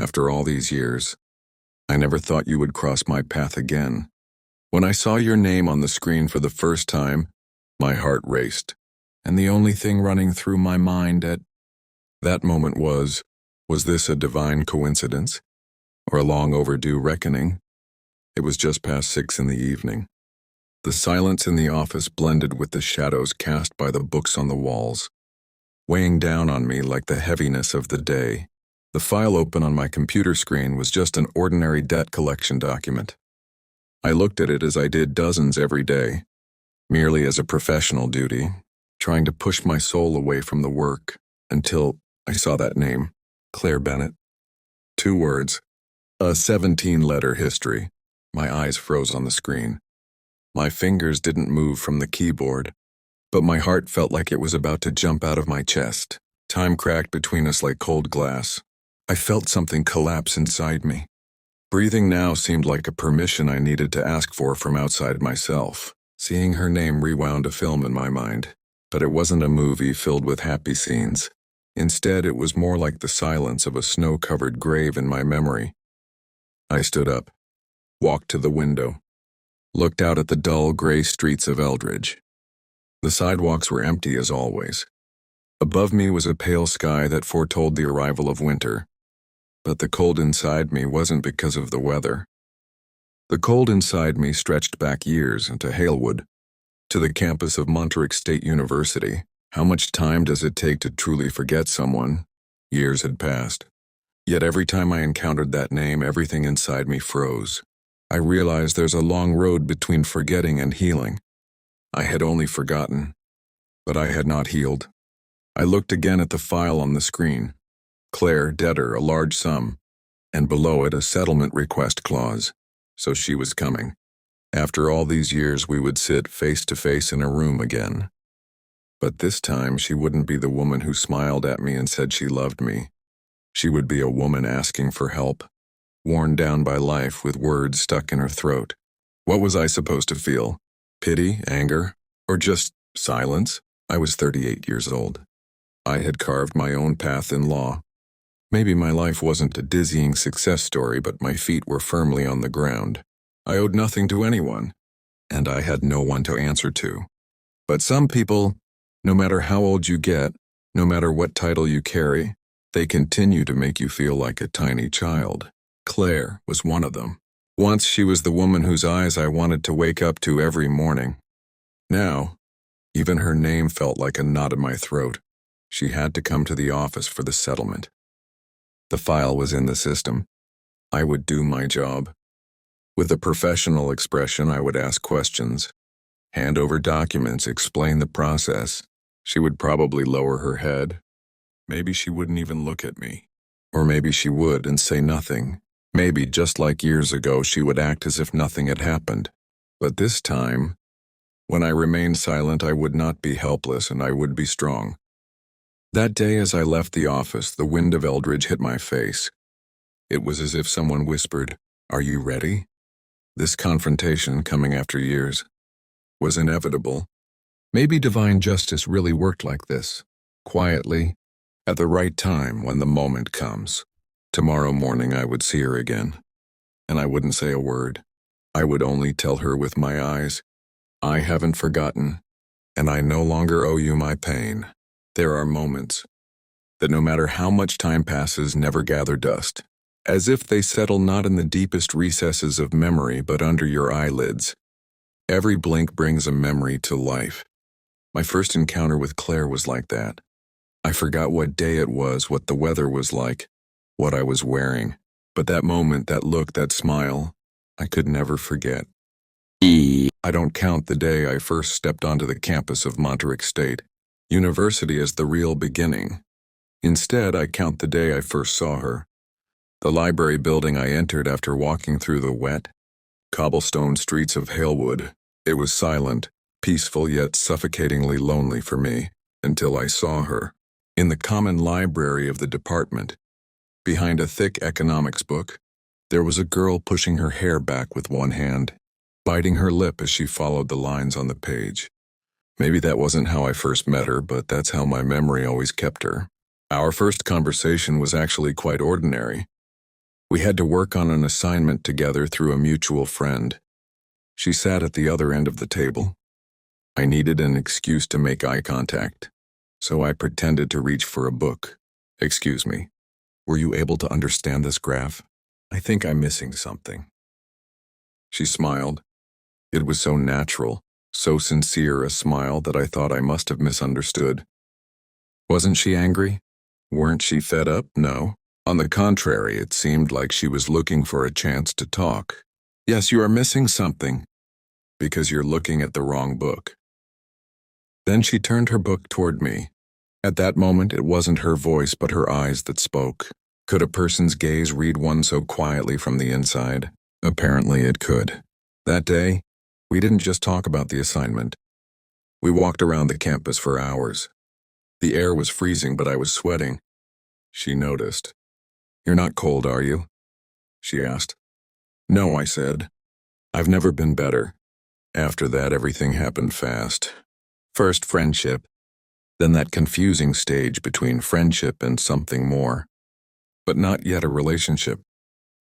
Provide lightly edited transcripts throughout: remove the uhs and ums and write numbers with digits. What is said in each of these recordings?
After all these years, I never thought you would cross my path again. When I saw your name on the screen for the first time, my heart raced, and the only thing running through my mind at that moment was this a divine coincidence, or a long overdue reckoning? It was just past 6 in the evening. The silence in the office blended with the shadows cast by the books on the walls, weighing down on me like the heaviness of the day. The file open on my computer screen was just an ordinary debt collection document. I looked at it as I did dozens every day, merely as a professional duty, trying to push my soul away from the work, until I saw that name, Claire Bennett. 2 words, a 17-letter history. My eyes froze on the screen. My fingers didn't move from the keyboard, but my heart felt like it was about to jump out of my chest. Time cracked between us like cold glass. I felt something collapse inside me. Breathing now seemed like a permission I needed to ask for from outside myself. Seeing her name rewound a film in my mind, but it wasn't a movie filled with happy scenes. Instead, it was more like the silence of a snow-covered grave in my memory. I stood up, walked to the window, looked out at the dull gray streets of Eldridge. The sidewalks were empty as always. Above me was a pale sky that foretold the arrival of winter. But the cold inside me wasn't because of the weather. The cold inside me stretched back years into Halewood, to the campus of Monterey State University. How much time does it take to truly forget someone? Years had passed. Yet every time I encountered that name, everything inside me froze. I realized there's a long road between forgetting and healing. I had only forgotten, but I had not healed. I looked again at the file on the screen. Claire, debtor, a large sum, and below it a settlement request clause. So she was coming. After all these years, we would sit face to face in a room again. But this time, she wouldn't be the woman who smiled at me and said she loved me. She would be a woman asking for help, worn down by life with words stuck in her throat. What was I supposed to feel? Pity, anger, or just silence? I was 38 years old. I had carved my own path in law. Maybe my life wasn't a dizzying success story, but my feet were firmly on the ground. I owed nothing to anyone, and I had no one to answer to. But some people, no matter how old you get, no matter what title you carry, they continue to make you feel like a tiny child. Claire was one of them. Once she was the woman whose eyes I wanted to wake up to every morning. Now, even her name felt like a knot in my throat. She had to come to the office for the settlement. The file was in the system. I would do my job. With a professional expression, I would ask questions, hand over documents, explain the process. She would probably lower her head. Maybe she wouldn't even look at me. Or maybe she would and say nothing. Maybe, just like years ago, she would act as if nothing had happened. But this time, when I remained silent, I would not be helpless and I would be strong. That day as I left the office, the wind of Eldridge hit my face. It was as if someone whispered, "Are you ready?" This confrontation, coming after years, was inevitable. Maybe divine justice really worked like this, quietly, at the right time when the moment comes. Tomorrow morning I would see her again, and I wouldn't say a word. I would only tell her with my eyes, "I haven't forgotten, and I no longer owe you my pain." There are moments that, no matter how much time passes, never gather dust, as if they settle not in the deepest recesses of memory but under your eyelids. Every blink brings a memory to life. My first encounter with Claire was like that. I forgot what day it was, what the weather was like, what I was wearing. But that moment, that look, that smile, I could never forget. I don't count the day I first stepped onto the campus of Monterey State University as the real beginning. Instead, I count the day I first saw her. The library building I entered after walking through the wet, cobblestone streets of Halewood. It was silent, peaceful yet suffocatingly lonely for me, until I saw her. In the common library of the department, behind a thick economics book, there was a girl pushing her hair back with one hand, biting her lip as she followed the lines on the page. Maybe that wasn't how I first met her, but that's how my memory always kept her. Our first conversation was actually quite ordinary. We had to work on an assignment together through a mutual friend. She sat at the other end of the table. I needed an excuse to make eye contact, so I pretended to reach for a book. "Excuse me, were you able to understand this graph? I think I'm missing something." She smiled. It was so natural, so sincere a smile that I thought I must have misunderstood. Wasn't she angry? Weren't she fed up? No. On the contrary, it seemed like she was looking for a chance to talk. "Yes, you are missing something, because you're looking at the wrong book." Then she turned her book toward me. At that moment, it wasn't her voice but her eyes that spoke. Could a person's gaze read one so quietly from the inside? Apparently it could. That day, we didn't just talk about the assignment. We walked around the campus for hours. The air was freezing, but I was sweating. She noticed. "You're not cold, are you?" she asked. "No," I said. "I've never been better." After that, everything happened fast. First friendship, then that confusing stage between friendship and something more. But not yet a relationship.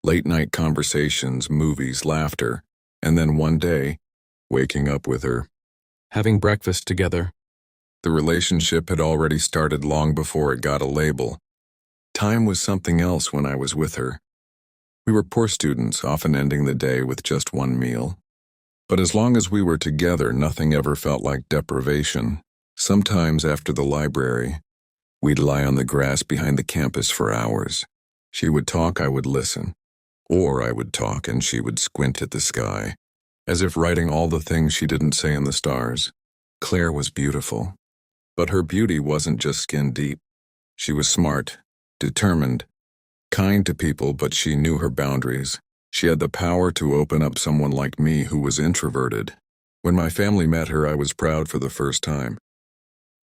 Late-night conversations, movies, laughter, and then one day, waking up with her, having breakfast together. The relationship had already started long before it got a label. Time was something else when I was with her. We were poor students, often ending the day with just one meal. But as long as we were together, nothing ever felt like deprivation. Sometimes after the library, we'd lie on the grass behind the campus for hours. She would talk, I would listen. Or I would talk and she would squint at the sky, as if writing all the things she didn't say in the stars. Claire was beautiful. But her beauty wasn't just skin deep. She was smart, determined, kind to people, but she knew her boundaries. She had the power to open up someone like me who was introverted. When my family met her, I was proud for the first time.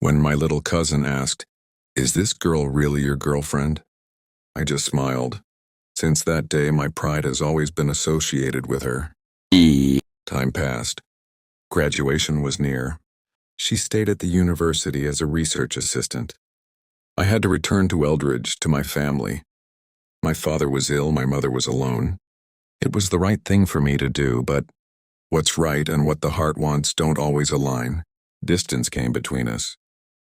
When my little cousin asked, "Is this girl really your girlfriend?" I just smiled. Since that day, my pride has always been associated with her. Time passed. Graduation was near. She stayed at the university as a research assistant. I had to return to Eldridge, to my family. My father was ill, my mother was alone. It was the right thing for me to do, but what's right and what the heart wants don't always align. Distance came between us,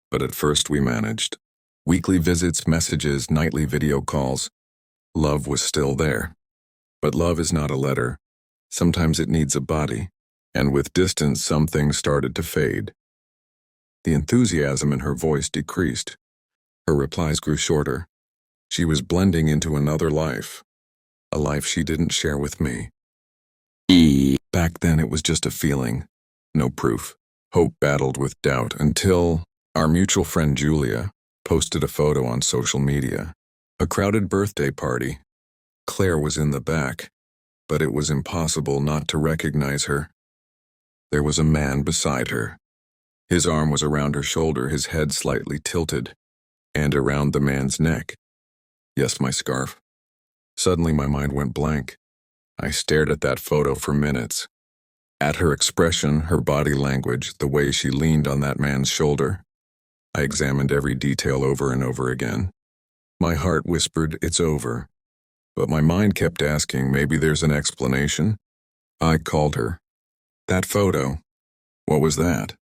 but at first we managed. Weekly visits, messages, nightly video calls. Love was still there. But love is not a letter. Sometimes it needs a body, and with distance some things started to fade. The enthusiasm in her voice decreased. Her replies grew shorter. She was blending into another life, a life she didn't share with me. Back then it was just a feeling, no proof. Hope battled with doubt until our mutual friend Julia posted a photo on social media. A crowded birthday party. Claire was in the back, but it was impossible not to recognize her. There was a man beside her. His arm was around her shoulder, his head slightly tilted, and around the man's neck. Yes, my scarf. Suddenly my mind went blank. I stared at that photo for minutes. At her expression, her body language, the way she leaned on that man's shoulder. I examined every detail over and over again. My heart whispered, "It's over." But my mind kept asking, maybe there's an explanation. I called her. "That photo, what was that?"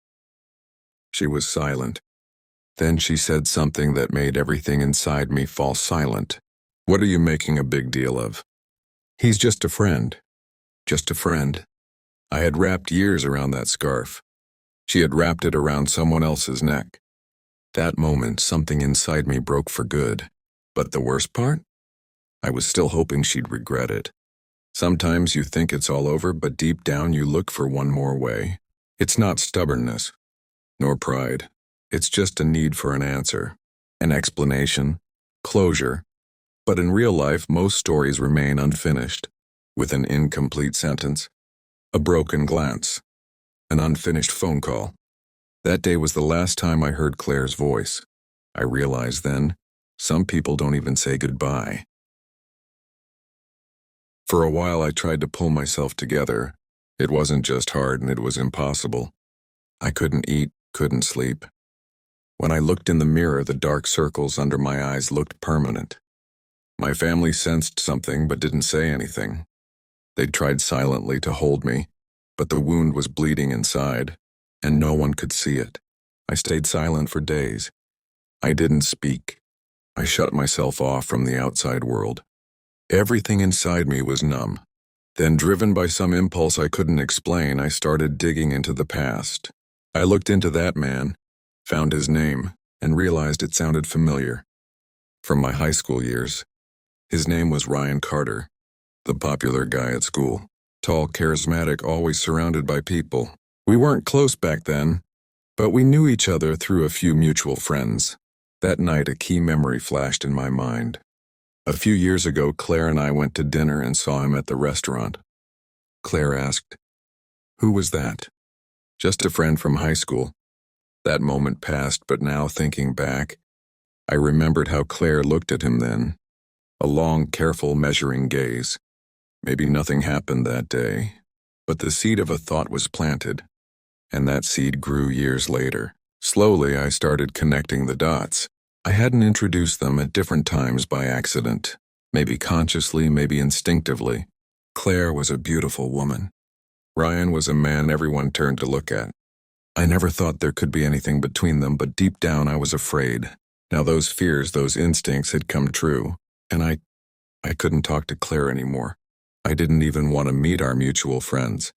She was silent. Then she said something that made everything inside me fall silent. "What are you making a big deal of?" "He's just a friend." Just a friend. I had wrapped years around that scarf. She had wrapped it around someone else's neck. That moment, something inside me broke for good. But the worst part? I was still hoping she'd regret it. Sometimes you think it's all over, but deep down you look for one more way. It's not stubbornness, nor pride. It's just a need for an answer, an explanation, closure. But in real life, most stories remain unfinished, with an incomplete sentence, a broken glance, an unfinished phone call. That day was the last time I heard Claire's voice. I realized then, some people don't even say goodbye. For a while I tried to pull myself together. It wasn't just hard, and it was impossible. I couldn't eat, couldn't sleep. When I looked in the mirror, the dark circles under my eyes looked permanent. My family sensed something but didn't say anything. They tried silently to hold me, but the wound was bleeding inside, and no one could see it. I stayed silent for days. I didn't speak. I shut myself off from the outside world. Everything inside me was numb. Then, driven by some impulse I couldn't explain, I started digging into the past. I looked into that man, found his name, and realized it sounded familiar. From my high school years. His name was Ryan Carter, the popular guy at school. Tall, charismatic, always surrounded by people. We weren't close back then, but we knew each other through a few mutual friends. That night, a key memory flashed in my mind. A few years ago, Claire and I went to dinner and saw him at the restaurant. Claire asked, "Who was that?" "Just a friend from high school." That moment passed, but now thinking back, I remembered how Claire looked at him then. A long, careful, measuring gaze. Maybe nothing happened that day, but the seed of a thought was planted, and that seed grew years later. Slowly, I started connecting the dots. I hadn't introduced them at different times by accident, maybe consciously, maybe instinctively. Claire was a beautiful woman. Ryan was a man everyone turned to look at. I never thought there could be anything between them, but deep down I was afraid. Now those fears, those instincts had come true, and I couldn't talk to Claire anymore. I didn't even want to meet our mutual friends.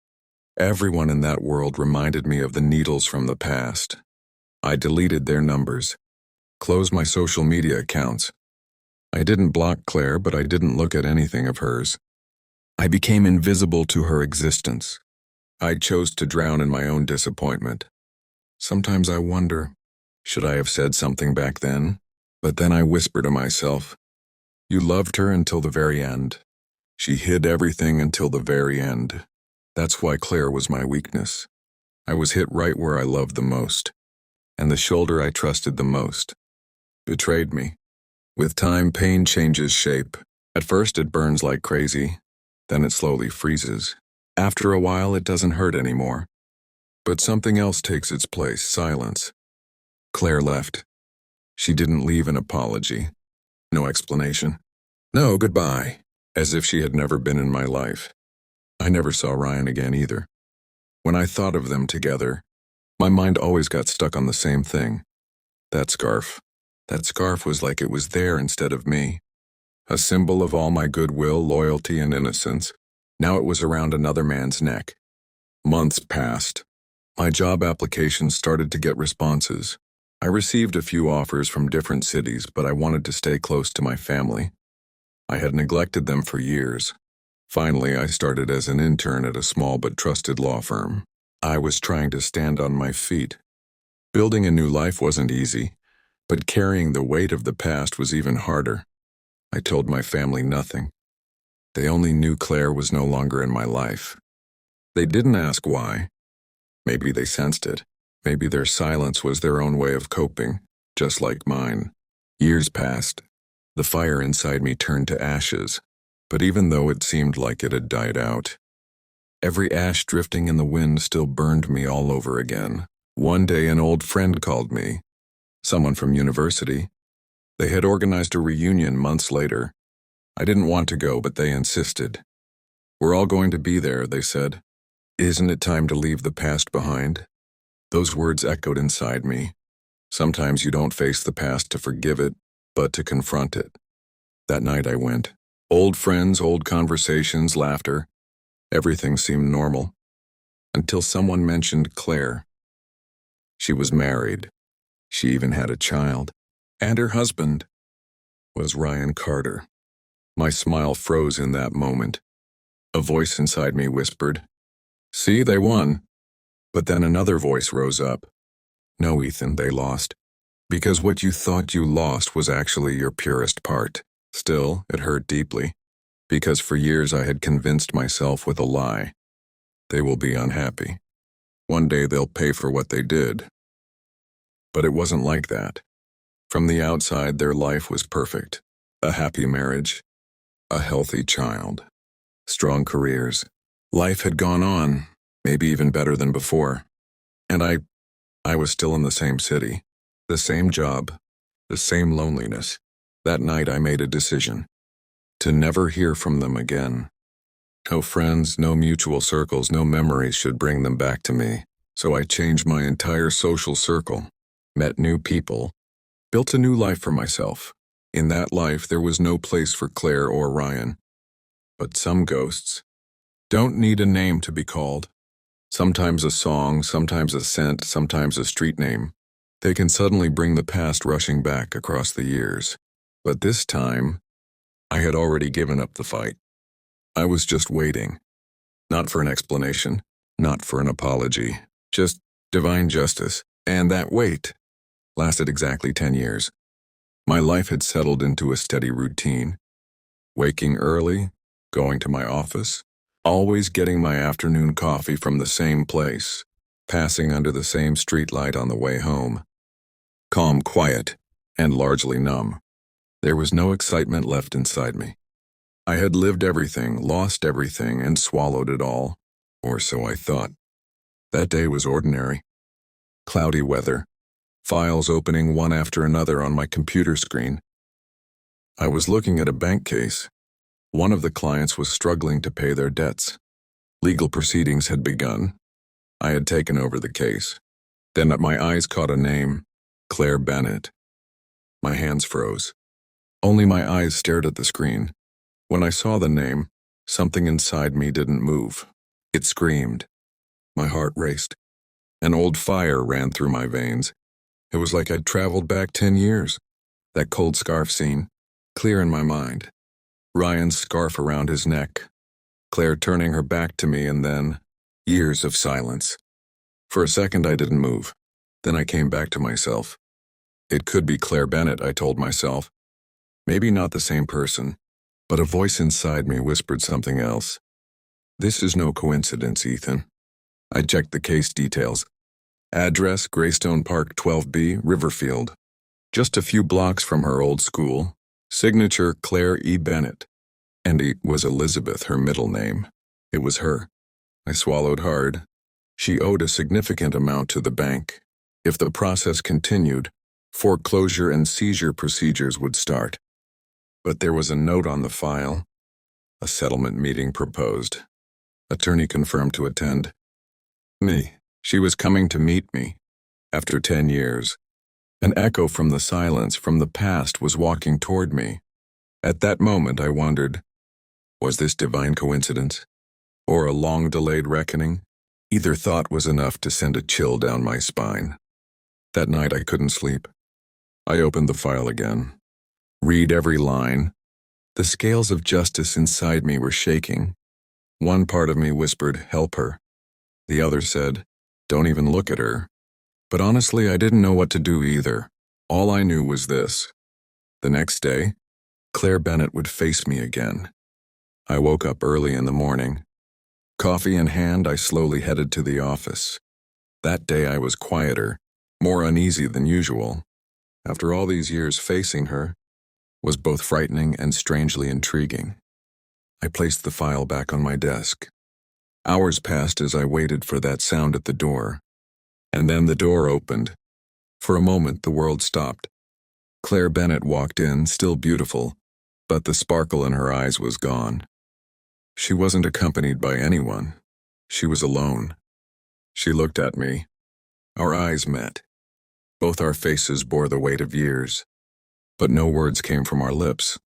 Everyone in that world reminded me of the needles from the past. I deleted their numbers, closed my social media accounts. I didn't block Claire, but I didn't look at anything of hers. I became invisible to her existence. I chose to drown in my own disappointment. Sometimes I wonder, should I have said something back then? But then I whisper to myself, you loved her until the very end. She hid everything until the very end. That's why Claire was my weakness. I was hit right where I loved the most, and the shoulder I trusted the most betrayed me. With time, pain changes shape. At first it burns like crazy, then it slowly freezes. After a while it doesn't hurt anymore. But something else takes its place, silence. Claire left. She didn't leave an apology. No explanation. No goodbye. As if she had never been in my life. I never saw Ryan again either. When I thought of them together, my mind always got stuck on the same thing. That scarf. That scarf was like it was there instead of me. A symbol of all my goodwill, loyalty, and innocence. Now it was around another man's neck. Months passed. My job applications started to get responses. I received a few offers from different cities, but I wanted to stay close to my family. I had neglected them for years. Finally, I started as an intern at a small but trusted law firm. I was trying to stand on my feet. Building a new life wasn't easy, but carrying the weight of the past was even harder. I told my family nothing. They only knew Claire was no longer in my life. They didn't ask why. Maybe they sensed it. Maybe their silence was their own way of coping, just like mine. Years passed. The fire inside me turned to ashes, but even though it seemed like it had died out, every ash drifting in the wind still burned me all over again. One day an old friend called me, someone from university. They had organized a reunion months later. I didn't want to go, but they insisted. We're all going to be there, they said. Isn't it time to leave the past behind? Those words echoed inside me. Sometimes you don't face the past to forgive it, but to confront it. That night I went. Old friends, old conversations, laughter. Everything seemed normal. Until someone mentioned Claire. She was married. She even had a child. And her husband was Ryan Carter. My smile froze in that moment. A voice inside me whispered, "See, they won." But then another voice rose up. "No, Ethan, they lost. Because what you thought you lost was actually your purest part." Still, it hurt deeply. Because for years I had convinced myself with a lie. They will be unhappy. One day they'll pay for what they did. But it wasn't like that. From the outside, their life was perfect. A happy marriage. A healthy child. Strong careers. Life had gone on, maybe even better than before. And I was still in the same city. The same job. The same loneliness. That night I made a decision. to never hear from them again. No friends, no mutual circles, no memories should bring them back to me. So I changed my entire social circle, met new people, built a new life for myself. In that life, there was no place for Claire or Ryan. But some ghosts don't need a name to be called. Sometimes a song, sometimes a scent, sometimes a street name. They can suddenly bring the past rushing back across the years. But this time, I had already given up the fight. I was just waiting. Not for an explanation, not for an apology, just divine justice. And that wait lasted exactly 10 years. My life had settled into a steady routine. Waking early, going to my office, always getting my afternoon coffee from the same place, passing under the same streetlight on the way home. Calm, quiet, and largely numb. There was no excitement left inside me. I had lived everything, lost everything, and swallowed it all, or so I thought. That day was ordinary. Cloudy weather, files opening one after another on my computer screen. I was looking at a bank case. One of the clients was struggling to pay their debts. Legal proceedings had begun. I had taken over the case. Then my eyes caught a name, Claire Bennett. My hands froze. Only my eyes stared at the screen. When I saw the name, something inside me didn't move. It screamed. My heart raced. An old fire ran through my veins. It was like I'd traveled back 10 years. That cold scarf scene, clear in my mind. Ryan's scarf around his neck. Claire turning her back to me, and then years of silence. For a second I didn't move. Then I came back to myself. It could be Claire Bennett, I told myself. Maybe not the same person, but a voice inside me whispered something else. This is no coincidence, Ethan. I checked the case details. Address, Greystone Park 12B, Riverfield. Just a few blocks from her old school. Signature, Claire E. Bennett. And it was Elizabeth, her middle name. It was her. I swallowed hard. She owed a significant amount to the bank. If the process continued, foreclosure and seizure procedures would start. But there was a note on the file. A settlement meeting proposed. Attorney confirmed to attend. Me. She was coming to meet me. After 10 years. An echo from the silence from the past was walking toward me. At that moment I wondered, was this divine coincidence? Or a long-delayed reckoning? Either thought was enough to send a chill down my spine. That night I couldn't sleep. I opened the file again. Read every line. The scales of justice inside me were shaking. One part of me whispered, help her. The other said, don't even look at her. But honestly, I didn't know what to do either. All I knew was this. The next day, Claire Bennett would face me again. I woke up early in the morning. Coffee in hand, I slowly headed to the office. That day I was quieter, more uneasy than usual. After all these years, facing her was both frightening and strangely intriguing. I placed the file back on my desk. Hours passed as I waited for that sound at the door. And then the door opened. For a moment, the world stopped. Claire Bennett walked in, still beautiful, but the sparkle in her eyes was gone. She wasn't accompanied by anyone. She was alone. She looked at me. Our eyes met. Both our faces bore the weight of years. But no words came from our lips.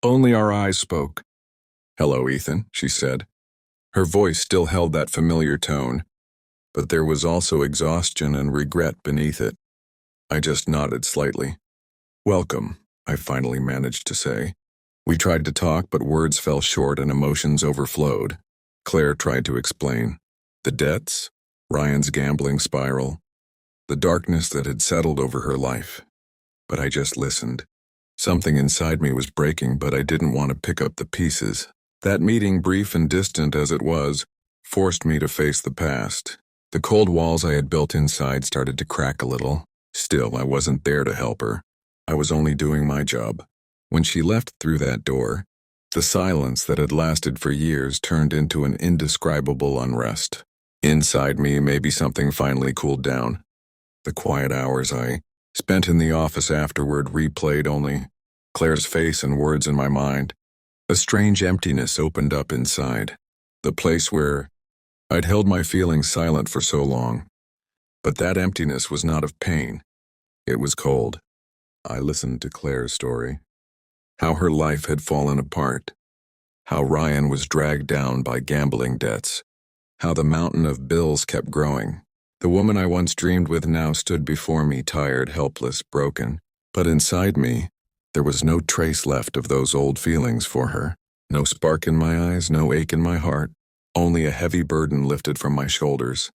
Only our eyes spoke. Hello, Ethan, she said. Her voice still held that familiar tone, but there was also exhaustion and regret beneath it. I just nodded slightly. Welcome, I finally managed to say. We tried to talk, but words fell short and emotions overflowed. Claire tried to explain. The debts, Ryan's gambling spiral, the darkness that had settled over her life. But I just listened. Something inside me was breaking, but I didn't want to pick up the pieces. That meeting, brief and distant as it was, forced me to face the past. The cold walls I had built inside started to crack a little. Still, I wasn't there to help her. I was only doing my job. When she left through that door, the silence that had lasted for years turned into an indescribable unrest. Inside me, maybe something finally cooled down. The quiet hours I spent in the office afterward replayed only Claire's face and words in my mind. A strange emptiness opened up inside, the place where I'd held my feelings silent for so long. But that emptiness was not of pain. It was cold. I listened to Claire's story. How her life had fallen apart. How Ryan was dragged down by gambling debts. How the mountain of bills kept growing. The woman I once dreamed with now stood before me, tired, helpless, broken. But inside me, there was no trace left of those old feelings for her. No spark in my eyes, no ache in my heart. Only a heavy burden lifted from my shoulders.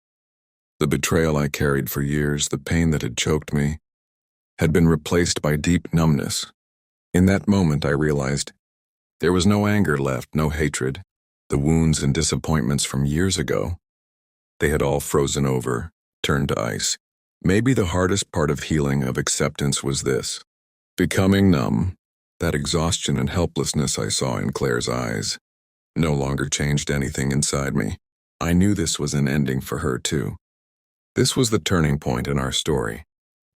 The betrayal I carried for years, the pain that had choked me, had been replaced by deep numbness. In that moment, I realized there was no anger left, no hatred. The wounds and disappointments from years ago, they had all frozen over, turned to ice. Maybe the hardest part of healing, of acceptance, was this. Becoming numb, that exhaustion and helplessness I saw in Claire's eyes, no longer changed anything inside me. I knew this was an ending for her too. This was the turning point in our story.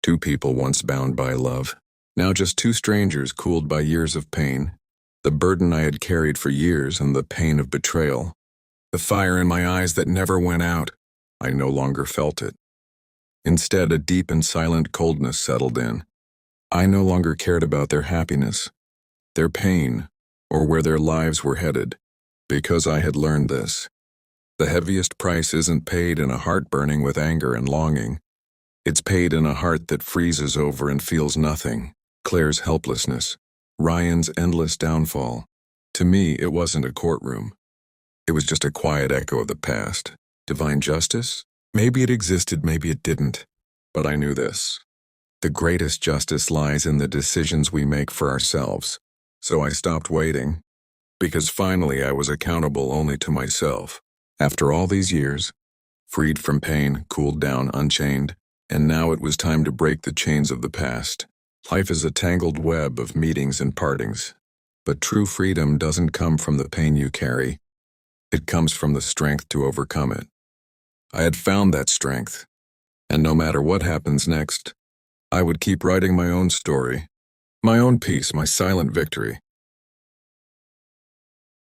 Two people once bound by love, now just two strangers cooled by years of pain. The burden I had carried for years and the pain of betrayal. The fire in my eyes that never went out. I no longer felt it. Instead, a deep and silent coldness settled in. I no longer cared about their happiness, their pain, or where their lives were headed, because I had learned this. The heaviest price isn't paid in a heart burning with anger and longing. It's paid in a heart that freezes over and feels nothing. Claire's helplessness, Ryan's endless downfall. To me, it wasn't a courtroom. It was just a quiet echo of the past. Divine justice? Maybe it existed, maybe it didn't. But I knew this. The greatest justice lies in the decisions we make for ourselves. So I stopped waiting, because finally I was accountable only to myself. After all these years, freed from pain, cooled down, unchained, and now it was time to break the chains of the past. Life is a tangled web of meetings and partings, but true freedom doesn't come from the pain you carry. It comes from the strength to overcome it. I had found that strength, and no matter what happens next, I would keep writing my own story, my own peace, my silent victory.